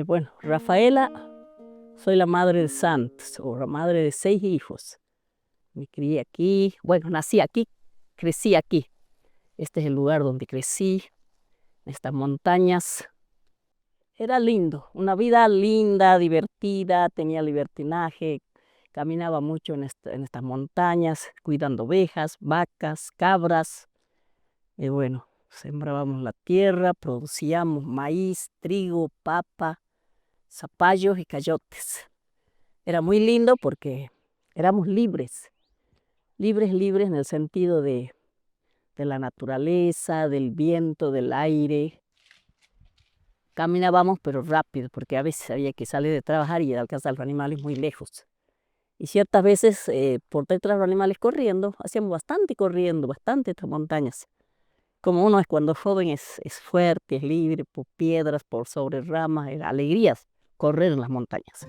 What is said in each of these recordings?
Bueno, Rafaela, soy la madre de Santos, o la madre de 6 hijos. Me crié aquí, bueno, nací aquí, crecí aquí. Este es el lugar donde crecí, en estas montañas. Era lindo, una vida linda, divertida, tenía libertinaje, caminaba mucho en estas montañas, cuidando ovejas, vacas, cabras. Y bueno, sembrábamos la tierra, producíamos maíz, trigo, papa, zapallos y cayotes. Era muy lindo porque éramos libres, libres en el sentido de la naturaleza, del viento, del aire. Caminábamos pero rápido porque a veces había que salir de trabajar y alcanzar a los animales muy lejos. Y ciertas veces por detrás de los animales corriendo, hacíamos bastante corriendo, bastante estas montañas. Como uno es cuando joven es fuerte, es libre, por piedras, por sobre ramas, alegrías, correr en las montañas.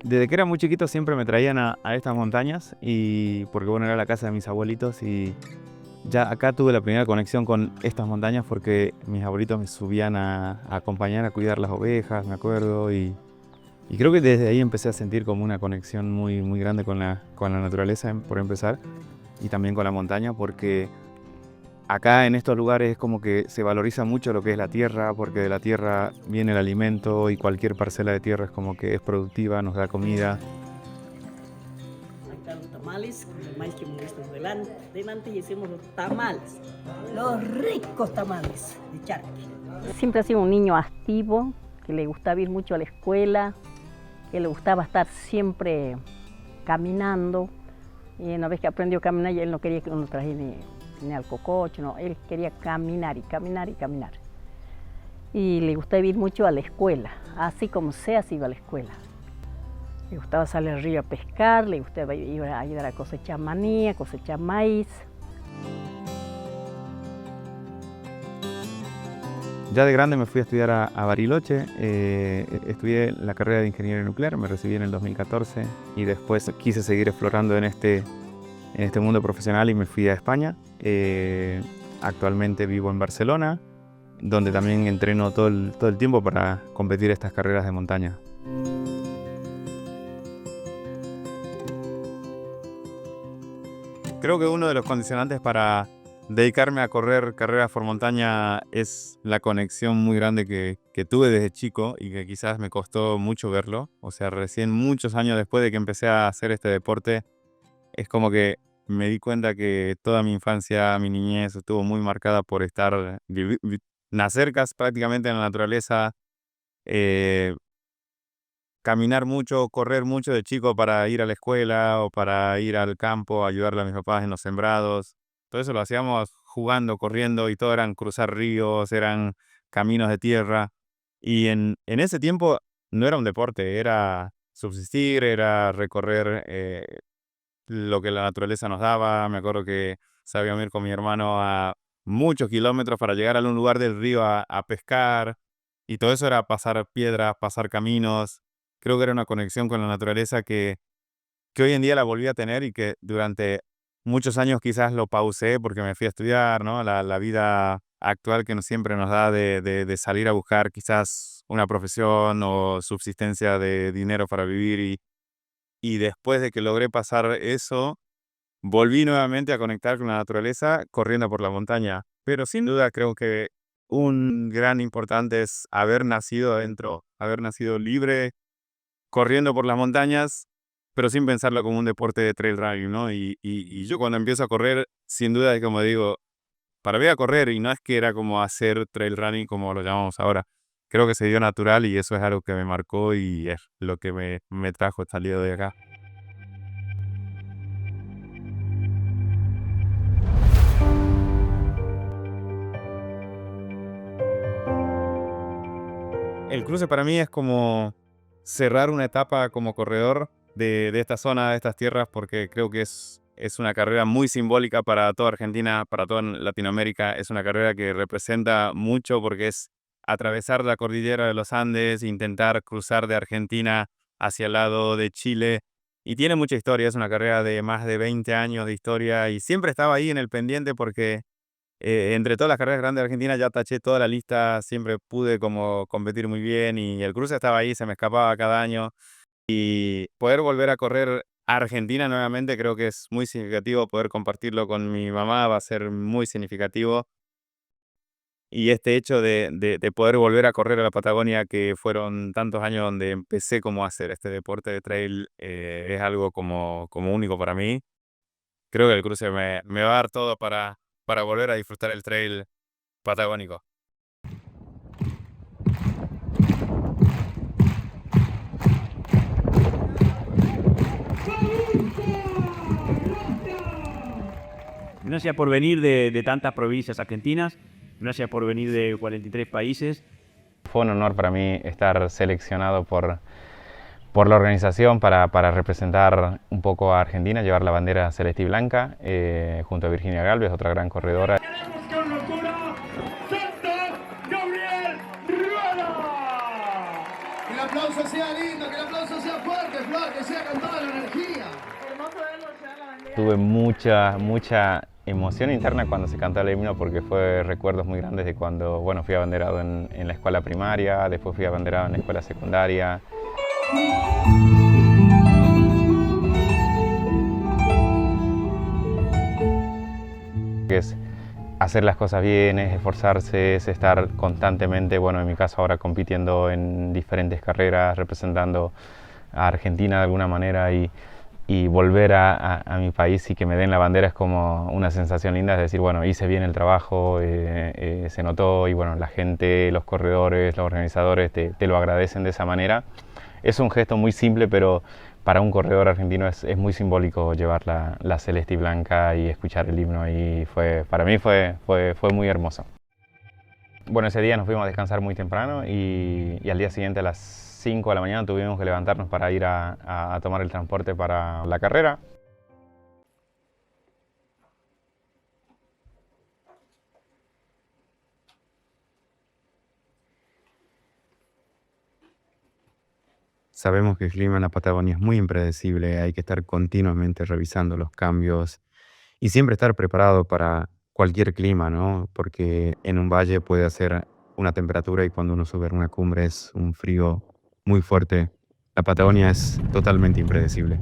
Desde que era muy chiquito siempre me traían a estas montañas y porque bueno, era la casa de mis abuelitos y ya acá tuve la primera conexión con estas montañas porque mis abuelitos me subían a acompañar a cuidar las ovejas, me acuerdo, y creo que desde ahí empecé a sentir como una conexión muy grande con la naturaleza, por empezar, y también con la montaña, porque acá en estos lugares es como que se valoriza mucho lo que es la tierra, porque de la tierra viene el alimento y cualquier parcela de tierra es como que es productiva, nos da comida. Ahí están los tamales, el maíz que hemos visto delante y hacemos los tamales, los ricos tamales de charque. Siempre ha sido un niño activo, que le gustaba ir mucho a la escuela, que le gustaba estar siempre caminando. Y una vez que aprendió a caminar, él no quería que uno trajera ni al cococho, no, él quería caminar y caminar y caminar. Y le gustaba ir mucho a la escuela, así como sea, se iba a la escuela. Le gustaba salir al río a pescar, le gustaba ir a ayudar a cosechar maní, a cosechar maíz. Ya de grande me fui a estudiar a Bariloche, estudié la carrera de ingeniería nuclear, me recibí en el 2014 y después quise seguir explorando en este mundo profesional y me fui a España. Actualmente vivo en Barcelona, donde también entreno todo el tiempo para competir estas carreras de montaña. Creo que uno de los condicionantes para dedicarme a correr carreras por montaña es la conexión muy grande que tuve desde chico y que quizás me costó mucho verlo. O sea, recién muchos años después de que empecé a hacer este deporte, es como que me di cuenta que toda mi infancia, mi niñez estuvo muy marcada por nacer casi prácticamente en la naturaleza, eh, caminar mucho, correr mucho de chico para ir a la escuela o para ir al campo, ayudarle a mis papás en los sembrados. Todo eso lo hacíamos jugando, corriendo y todo eran cruzar ríos, eran caminos de tierra. Y en ese tiempo no era un deporte, era subsistir, era recorrer lo que la naturaleza nos daba. Me acuerdo que sabíamos ir con mi hermano a muchos kilómetros para llegar a un lugar del río a pescar. Y todo eso era pasar piedras, pasar caminos. Creo que era una conexión con la naturaleza que hoy en día la volví a tener y que durante muchos años quizás lo pausé porque me fui a estudiar, ¿no? La vida actual que no siempre nos da de salir a buscar quizás una profesión o subsistencia de dinero para vivir. Y después de que logré pasar eso, volví nuevamente a conectar con la naturaleza corriendo por la montaña. Pero sin duda creo que un gran importante es haber nacido adentro, haber nacido libre, corriendo por las montañas, pero sin pensarlo como un deporte de trail running, ¿no? Y yo cuando empiezo a correr, sin duda es como digo, para mí a correr, y no es que era como hacer trail running como lo llamamos ahora. Creo que se dio natural y eso es algo que me marcó y es lo que me trajo salido de acá. El cruce para mí es como cerrar una etapa como corredor de esta zona, de estas tierras, porque creo que es una carrera muy simbólica para toda Argentina, para toda Latinoamérica. Es una carrera que representa mucho porque es atravesar la cordillera de los Andes, intentar cruzar de Argentina hacia el lado de Chile y tiene mucha historia, es una carrera de más de 20 años de historia y siempre estaba ahí en el pendiente porque entre todas las carreras grandes de Argentina ya taché toda la lista, siempre pude como competir muy bien y el cruce estaba ahí, se me escapaba cada año. Y poder volver a correr a Argentina nuevamente creo que es muy significativo, poder compartirlo con mi mamá va a ser muy significativo. Y este hecho de poder volver a correr a la Patagonia, que fueron tantos años donde empecé como a hacer este deporte de trail, es algo como único para mí. Creo que el cruce me va a dar todo para volver a disfrutar el trail patagónico. Gracias por venir de tantas provincias argentinas, gracias por venir de 43 países. Fue un honor para mí estar seleccionado por la organización para representar un poco a Argentina, llevar la bandera celeste y blanca, junto a Virginia Galvez, otra gran corredora. ¡Con locura! ¡Santa Gabriel Rueda! Que el aplauso sea lindo, que el aplauso sea fuerte, Flor, que sea con toda la energía. Tuve mucha emoción interna cuando se cantó el himno porque fue recuerdos muy grandes de cuando fui abanderado en la escuela primaria, después fui abanderado en la escuela secundaria. Es hacer las cosas bien, es esforzarse, es estar constantemente, en mi caso ahora compitiendo en diferentes carreras, representando a Argentina de alguna manera y volver a mi país y que me den la bandera es como una sensación linda, es decir, hice bien el trabajo, se notó y la gente, los corredores, los organizadores te lo agradecen de esa manera. Es un gesto muy simple, pero para un corredor argentino es muy simbólico llevar la celeste y blanca y escuchar el himno y para mí fue muy hermoso. Ese día nos fuimos a descansar muy temprano y al día siguiente a las 5 de la mañana tuvimos que levantarnos para ir a tomar el transporte para la carrera. Sabemos que el clima en la Patagonia es muy impredecible, hay que estar continuamente revisando los cambios y siempre estar preparado para cualquier clima, ¿no? Porque en un valle puede hacer una temperatura y cuando uno sube a una cumbre es un frío muy fuerte. La Patagonia es totalmente impredecible.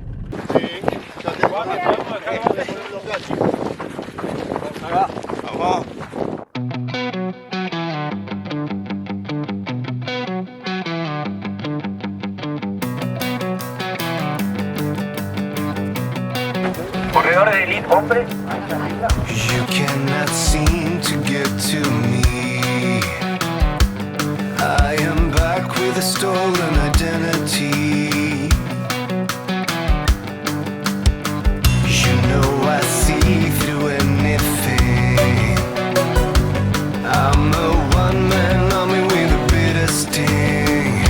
Corredores de elite, hombre. You cannot seem to get to me. I am back with a stolen identity. You know I see through anything. I'm a one-man army with a bitter sting.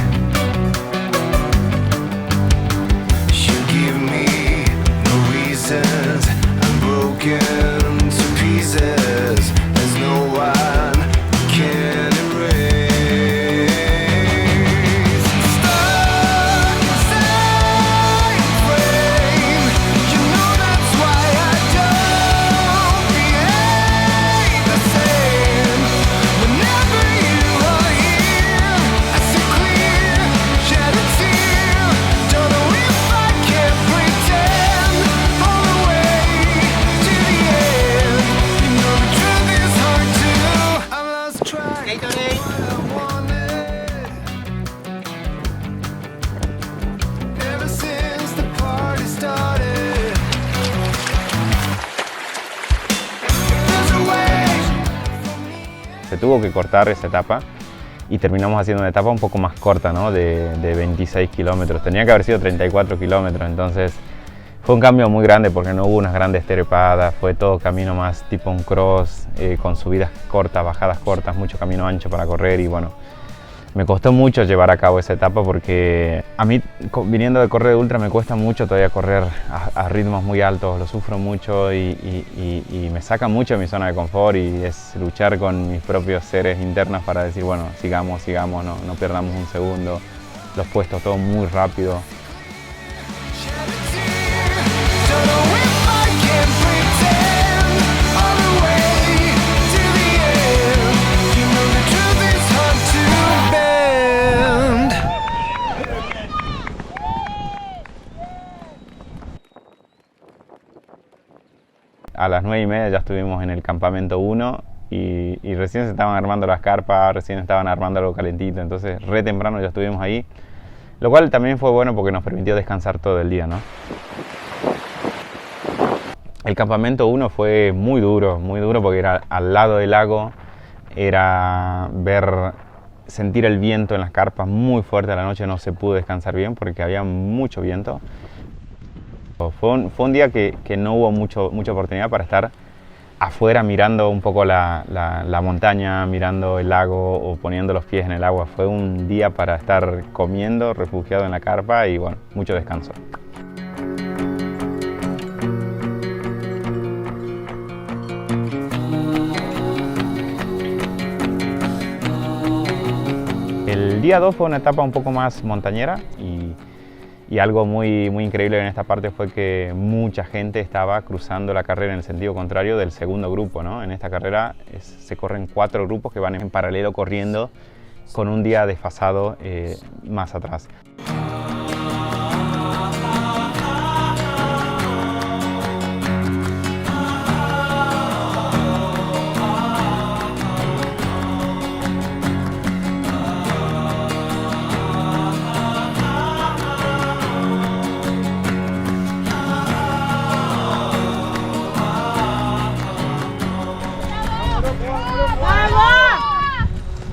You give me no reasons. I'm broken to pieces. There's no one who can erase. Stuck inside a frame. You know that's why I don't behave the same. Whenever you are here, I see clear, shed a tear. Don't know if I can pretend all the way to the end. You know the truth is hard to. I lost track of what I wanted. Ever since the party started. There's a way for me. Se tuvo que cortar esa etapa y terminamos haciendo una etapa un poco más corta, ¿no? de 26 kilómetros. Tenía que haber sido 34 kilómetros, entonces fue un cambio muy grande porque no hubo unas grandes trepadas, fue todo camino más tipo un cross, con subidas cortas, bajadas cortas, mucho camino ancho para correr y me costó mucho llevar a cabo esa etapa porque a mí, viniendo de correr de ultra, me cuesta mucho todavía correr a ritmos muy altos, lo sufro mucho y me saca mucho de mi zona de confort y es luchar con mis propios seres internos para decir, sigamos, no perdamos un segundo, los puestos todo muy rápido. Shed a tear. a las 9:30 ya estuvimos en el campamento 1 y recién se estaban armando las carpas, recién estaban armando algo calentito, entonces re temprano ya estuvimos ahí, lo cual también fue bueno porque nos permitió descansar todo el día, ¿no? El campamento 1 fue muy duro porque era al lado del lago, era sentir el viento en las carpas muy fuerte a la noche, no se pudo descansar bien porque había mucho viento. Fue un día que no hubo mucha oportunidad para estar afuera mirando un poco la montaña, mirando el lago o poniendo los pies en el agua. Fue un día para estar comiendo, refugiado en la carpa y bueno, mucho descanso. El día 2 fue una etapa un poco más montañera y algo muy increíble en esta parte fue que mucha gente estaba cruzando la carrera en el sentido contrario del segundo grupo, ¿no? En esta carrera se corren 4 grupos que van en paralelo corriendo con un día desfasado más atrás.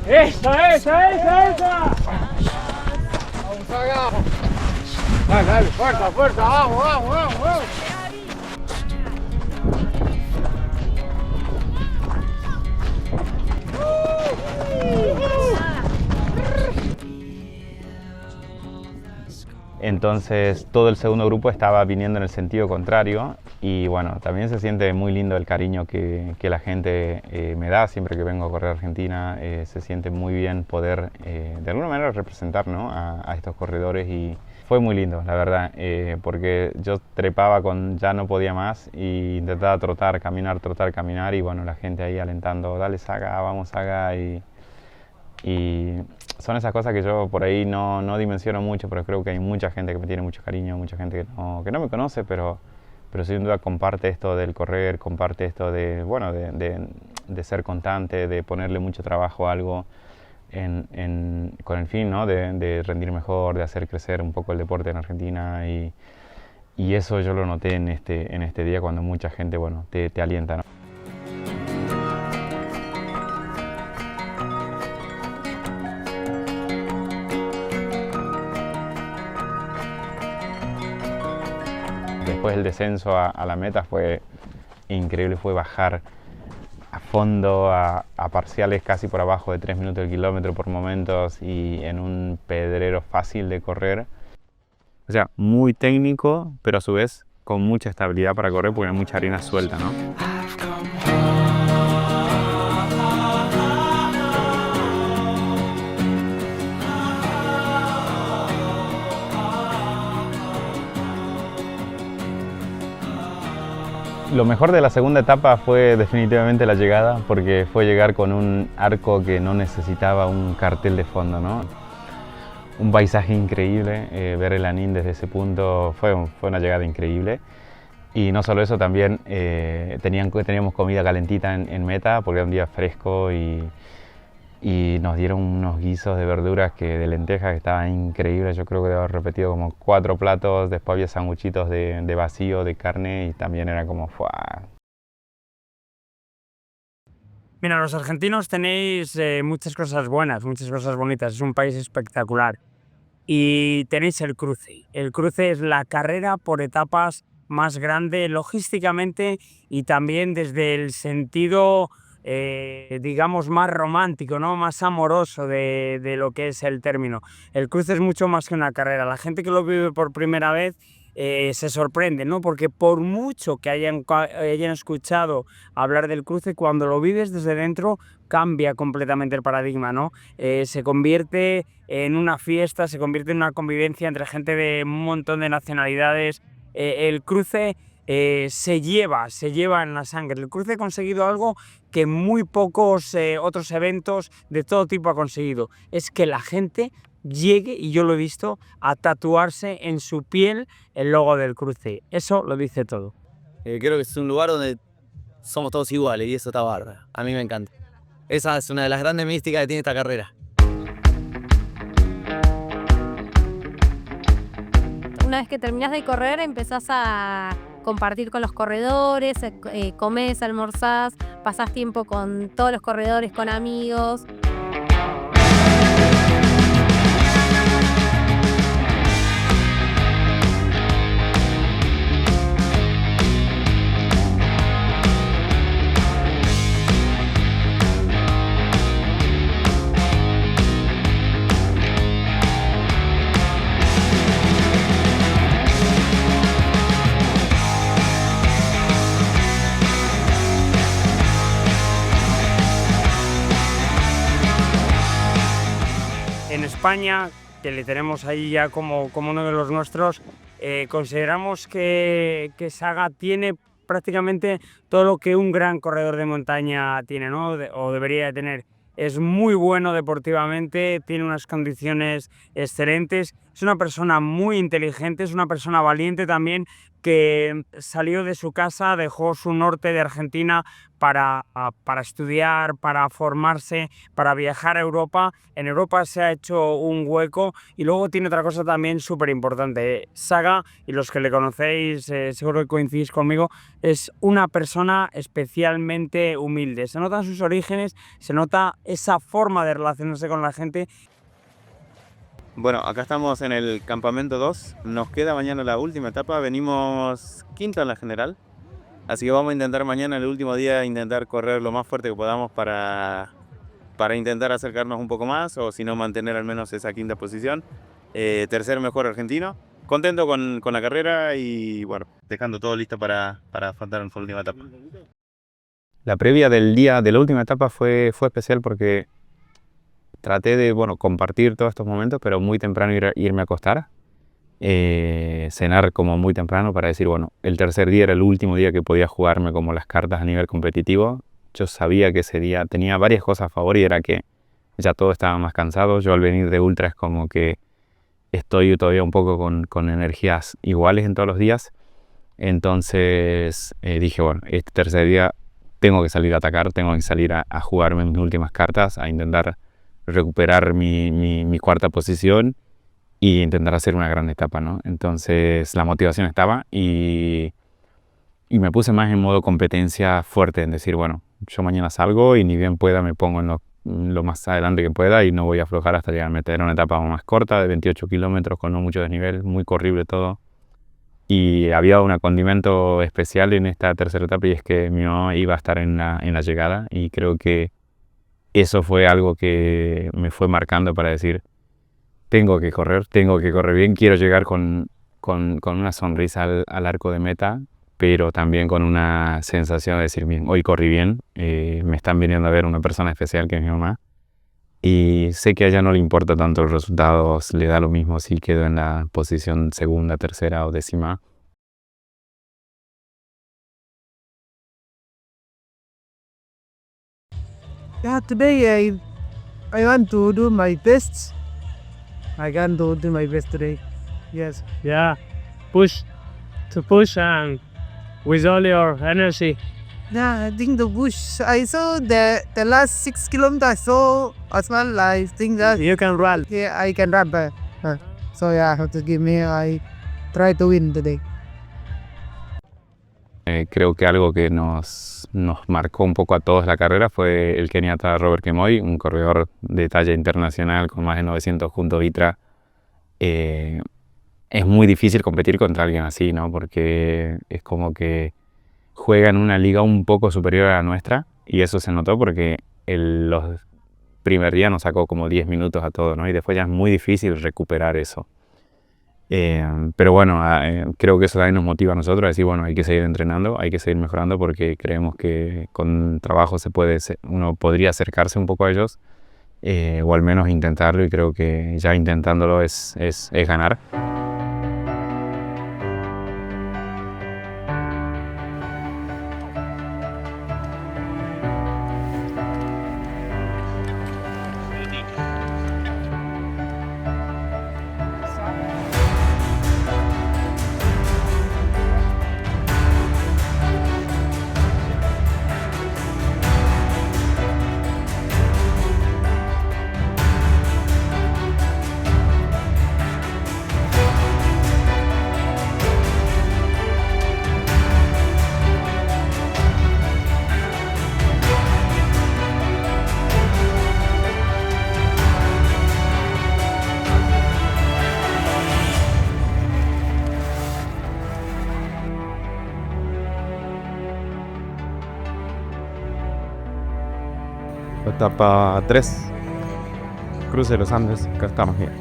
¡Esa! Dale, fuerza, vamos. Entonces todo el segundo grupo estaba viniendo en el sentido contrario y bueno, también se siente muy lindo el cariño que la gente me da siempre que vengo a correr a Argentina. Se siente muy bien poder de alguna manera representar, ¿no? a estos corredores y fue muy lindo, la verdad, porque yo trepaba ya no podía más y intentaba trotar, caminar y bueno, la gente ahí alentando, dale Saga, vamos Saga y son esas cosas que yo por ahí no dimensiono mucho, pero creo que hay mucha gente que me tiene mucho cariño, mucha gente que no me conoce, pero sin duda comparte esto del correr, comparte esto de ser constante, de ponerle mucho trabajo a algo con el fin, ¿no? de rendir mejor, de hacer crecer un poco el deporte en Argentina y eso yo lo noté en este día cuando mucha gente te alienta, ¿no? Después el descenso a la meta fue increíble, fue bajar a fondo, a parciales casi por abajo de 3 minutos el kilómetro por momentos y en un pedrero fácil de correr. O sea, muy técnico, pero a su vez con mucha estabilidad para correr porque hay mucha arena suelta, ¿no? Lo mejor de la segunda etapa fue definitivamente la llegada, porque fue llegar con un arco que no necesitaba un cartel de fondo, ¿no? Un paisaje increíble, ver el Anín desde ese punto fue una llegada increíble. Y no solo eso, también teníamos comida calentita en meta, porque era un día fresco y nos dieron unos guisos de verduras de lentejas que estaban increíbles. Yo creo que debo haber repetido como 4 platos, después había sanguchitos de vacío, de carne y también era como ¡fua! Mira, los argentinos tenéis muchas cosas buenas, muchas cosas bonitas, es un país espectacular. Y tenéis el cruce. El cruce es la carrera por etapas más grande logísticamente y también desde el sentido digamos más romántico, ¿no? Más amoroso de lo que es el término. El cruce es mucho más que una carrera. La gente que lo vive por primera vez se sorprende, ¿no? Porque por mucho que hayan escuchado hablar del cruce, cuando lo vives desde dentro cambia completamente el paradigma, ¿no? Se convierte en una fiesta, se convierte en una convivencia entre gente de un montón de nacionalidades. El cruce se lleva en la sangre. El cruce ha conseguido algo que muy pocos otros eventos de todo tipo ha conseguido. Es que la gente llegue, y yo lo he visto, a tatuarse en su piel el logo del cruce. Eso lo dice todo. Creo que es un lugar donde somos todos iguales y eso está bárbaro. A mí me encanta. Esa es una de las grandes místicas que tiene esta carrera. Una vez que terminás de correr, empezás a compartir con los corredores, comés, almorzás, pasás tiempo con todos los corredores, con amigos. En España, que le tenemos ahí ya como uno de los nuestros, consideramos que Saga tiene prácticamente todo lo que un gran corredor de montaña tiene, ¿no? O debería de tener. Es muy bueno deportivamente, tiene unas condiciones excelentes, es una persona muy inteligente, es una persona valiente también, que salió de su casa, dejó su norte de Argentina para estudiar, para formarse, para viajar a Europa. En Europa se ha hecho un hueco y luego tiene otra cosa también súper importante. Saga, y los que le conocéis seguro que coincidís conmigo, es una persona especialmente humilde. Se notan sus orígenes, se nota esa forma de relacionarse con la gente. Bueno, acá estamos en el campamento 2. Nos queda mañana la última etapa. Venimos quinto en la general. Así que vamos a intentar mañana, el último día, intentar correr lo más fuerte que podamos para intentar acercarnos un poco más, o si no, mantener al menos esa quinta posición. Tercer mejor argentino. Contento con la carrera y bueno, dejando todo listo para afrontar la última etapa. La previa del día de la última etapa fue especial porque traté de compartir todos estos momentos, pero muy temprano irme a acostar. Cenar como muy temprano para decir, el tercer día era el último día que podía jugarme como las cartas a nivel competitivo. Yo sabía que ese día tenía varias cosas a favor y era que ya todo estaba más cansado. Yo al venir de ultra es como que estoy todavía un poco con energías iguales en todos los días. Entonces dije, este tercer día tengo que salir a atacar, tengo que salir a jugarme mis últimas cartas, a intentar recuperar mi cuarta posición y intentar hacer una gran etapa, ¿no? Entonces la motivación estaba y me puse más en modo competencia fuerte, en decir, yo mañana salgo y ni bien pueda me pongo en lo más adelante que pueda y no voy a aflojar hasta llegar a meter una etapa más corta de 28 kilómetros con no mucho desnivel, muy corrible todo. Y había un condimento especial en esta tercera etapa y es que mi mamá iba a estar en la llegada y creo que eso fue algo que me fue marcando para decir, tengo que correr bien, quiero llegar con una sonrisa al arco de meta, pero también con una sensación de decir, bien, hoy corrí bien, me están viniendo a ver una persona especial que es mi mamá, y sé que a ella no le importa tanto los resultados, le da lo mismo si quedo en la posición segunda, tercera o décima. Yeah, today I want to do my best. I can do my best today. Yes. Yeah, push and with all your energy. Yeah, I think the bush. I saw the last 6 kilometers. I saw as well. I think that You can run. yeah, I can run. So yeah, I have to give me. I try to win today. Creo que algo que nos marcó un poco a todos la carrera fue el keniata Robert Kemoi, un corredor de talla internacional con más de 900 junto a Vitra. Es muy difícil competir contra alguien así, ¿no? Porque es como que juega en una liga un poco superior a la nuestra y eso se notó porque los primer día nos sacó como 10 minutos a todos, ¿no? Y después ya es muy difícil recuperar eso. Pero creo que eso también nos motiva a nosotros a decir, hay que seguir entrenando, hay que seguir mejorando porque creemos que con trabajo uno podría acercarse un poco a ellos, o al menos intentarlo, y creo que ya intentándolo es ganar. Etapa 3. Cruce de los Andes. Acá estamos bien.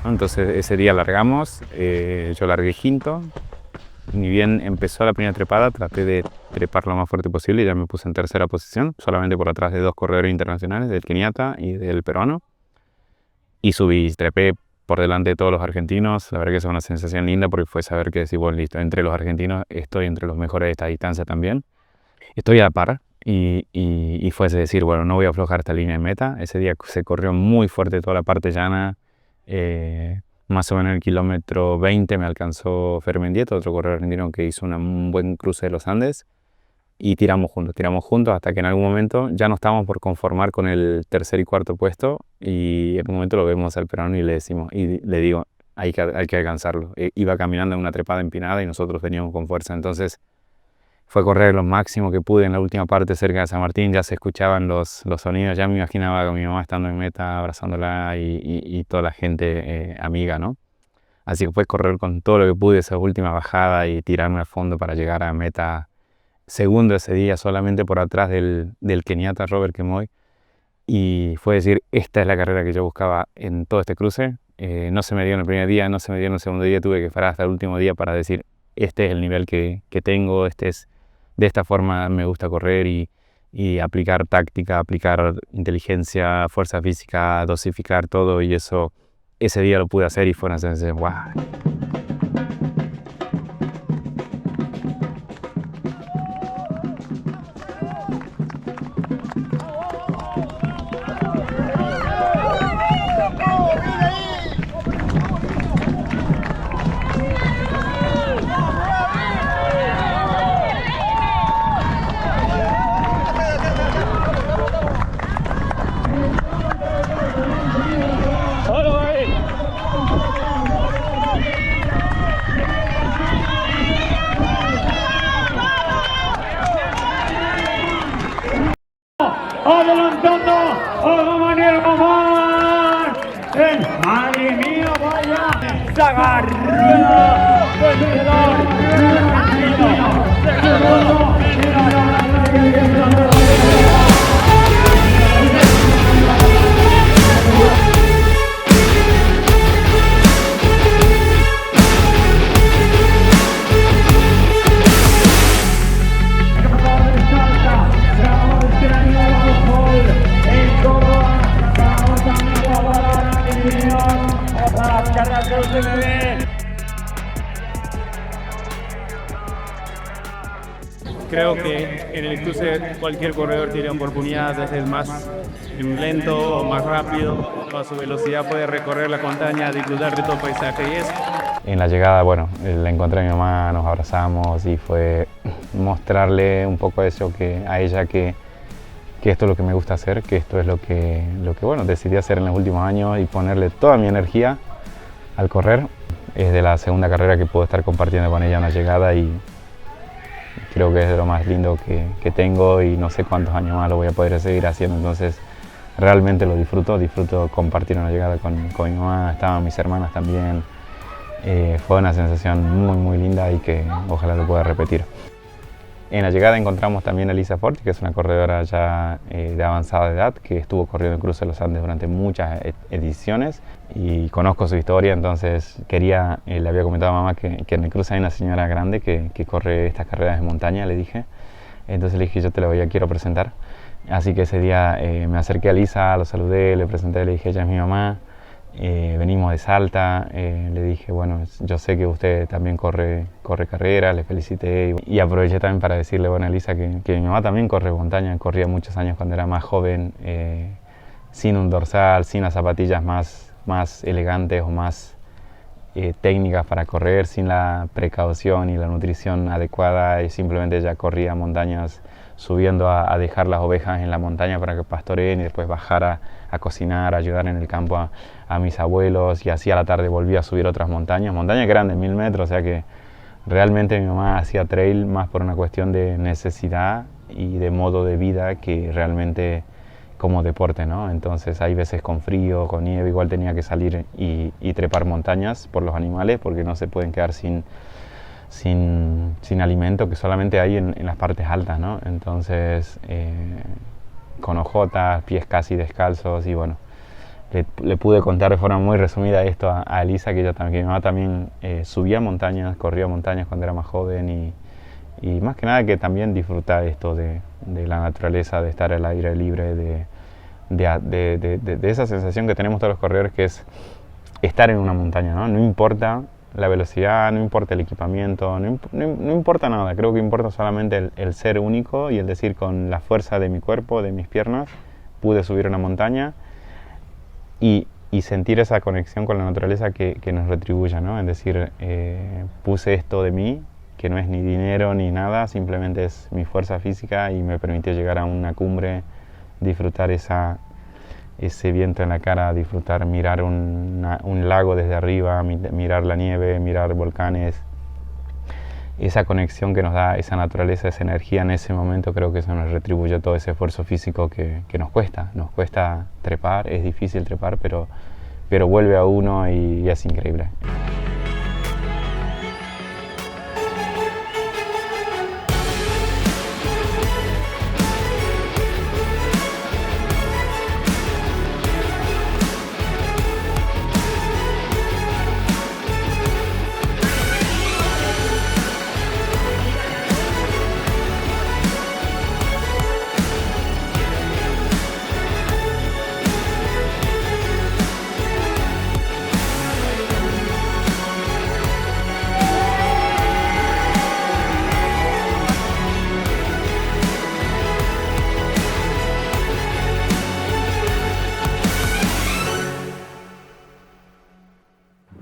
Entonces ese día largamos, yo largué quinto, ni bien empezó la primera trepada, traté de trepar lo más fuerte posible y ya me puse en tercera posición, solamente por atrás de dos corredores internacionales, del keniata y del peruano, y subí, trepé por delante de todos los argentinos. La verdad que es una sensación linda porque fue saber que decir, bueno, listo, entre los argentinos estoy entre los mejores de esta distancia también, estoy a la par. Y fue decir, bueno, no voy a aflojar esta línea de meta. Ese día se corrió muy fuerte toda la parte llana. Más o menos en el kilómetro 20 me alcanzó Fer Mendieta, otro corredor argentino que hizo un buen cruce de los Andes, y tiramos juntos hasta que en algún momento ya no estábamos por conformar con el tercer y cuarto puesto, y en un momento lo vemos al peruano y le digo, hay que alcanzarlo. Iba caminando en una trepada empinada y nosotros veníamos con fuerza, entonces fue correr lo máximo que pude en la última parte cerca de San Martín. Ya se escuchaban los sonidos, ya me imaginaba con mi mamá estando en meta, abrazándola y toda la gente amiga, ¿no? Así que fue correr con todo lo que pude esa última bajada y tirarme al fondo para llegar a meta. Segundo ese día, solamente por atrás del keniata Robert Kemoi. Y fue decir, esta es la carrera que yo buscaba en todo este cruce. No se me dio en el primer día, no se me dio en el segundo día, tuve que esperar hasta el último día para decir, este es el nivel que tengo, de esta forma me gusta correr y aplicar táctica, aplicar inteligencia, fuerza física, dosificar todo, y eso ese día lo pude hacer y fue una sensación, wow. Adelantando a Gamaliel Mamán. Madre mía, vaya. Zagarrueda, vencedor. Creo que en el cruce cualquier corredor tiene oportunidad de ser más lento o más rápido. A su velocidad puede recorrer la montaña, disfrutar de todo el paisaje y eso. En la llegada, bueno, la encontré a mi mamá, nos abrazamos y fue mostrarle un poco eso a ella que esto es lo que me gusta hacer, que esto es lo que bueno, decidí hacer en los últimos años y ponerle toda mi energía al correr. Es de la segunda carrera que puedo estar compartiendo con ella una llegada y creo que es de lo más lindo que tengo y no sé cuántos años más lo voy a poder seguir haciendo, entonces realmente lo disfruto compartir una llegada con mi mamá, estaban mis hermanas también. Fue una sensación muy muy linda y que ojalá lo pueda repetir. En la llegada encontramos también a Elisa Forti, que es una corredora ya de avanzada edad, que estuvo corriendo el cruce de los Andes durante muchas ediciones y conozco su historia, entonces le había comentado a mamá que en el cruce hay una señora grande que corre estas carreras de montaña, le dije. Entonces le dije, yo te la quiero presentar. Así que ese día me acerqué a Elisa, lo saludé, le presenté, le dije, ella es mi mamá. Venimos de Salta, le dije, bueno, yo sé que usted también corre carreras, le felicité y aproveché también para decirle, bueno, Elisa, que mi mamá también corre montaña, corría muchos años cuando era más joven, sin un dorsal, sin las zapatillas más elegantes o más técnicas para correr, sin la precaución y la nutrición adecuada, y simplemente ya corría montañas subiendo a dejar las ovejas en la montaña para que pastoreen y después bajar a cocinar, a ayudar en el campo a mis abuelos, y así a la tarde volví a subir otras montañas que eran de 1000 metros, o sea que realmente mi mamá hacía trail más por una cuestión de necesidad y de modo de vida que realmente como deporte, ¿no? Entonces hay veces con frío, con nieve, igual tenía que salir y trepar montañas por los animales porque no se pueden quedar sin alimento que solamente hay en las partes altas, ¿no? Entonces con ojotas, pies casi descalzos, y bueno, le pude contar de forma muy resumida esto a Elisa, que mi mamá también subía montañas, corría montañas cuando era más joven, y más que nada que también disfruta esto de la naturaleza, de estar al aire libre, de esa sensación que tenemos todos los corredores, que es estar en una montaña, ¿no? No importa la velocidad, no importa el equipamiento, no importa nada. Creo que importa solamente el ser único y el decir, con la fuerza de mi cuerpo, de mis piernas, pude subir una montaña y sentir esa conexión con la naturaleza que nos retribuya, ¿no? Es decir, puse esto de mí, que no es ni dinero ni nada, simplemente es mi fuerza física, y me permitió llegar a una cumbre, disfrutar ese viento en la cara, disfrutar, mirar un lago desde arriba, mirar la nieve, mirar volcanes. Esa conexión que nos da esa naturaleza, esa energía en ese momento, creo que eso nos retribuye todo ese esfuerzo físico que nos cuesta trepar, es difícil trepar, pero vuelve a uno y es increíble.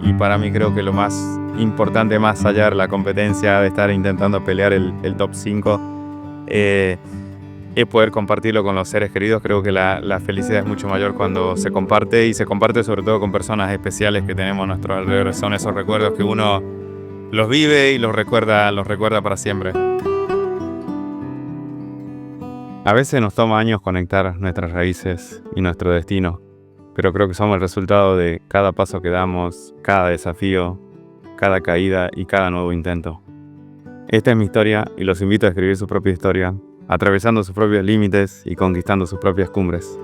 Y para mí creo que lo más importante, más allá de la competencia, de estar intentando pelear el top 5, es poder compartirlo con los seres queridos. Creo que la felicidad es mucho mayor cuando se comparte, y se comparte sobre todo con personas especiales que tenemos a nuestro alrededor. Son esos recuerdos que uno los vive y los recuerda para siempre. A veces nos toma años conectar nuestras raíces y nuestro destino, pero creo que somos el resultado de cada paso que damos, cada desafío, cada caída y cada nuevo intento. Esta es mi historia y los invito a escribir su propia historia, atravesando sus propios límites y conquistando sus propias cumbres.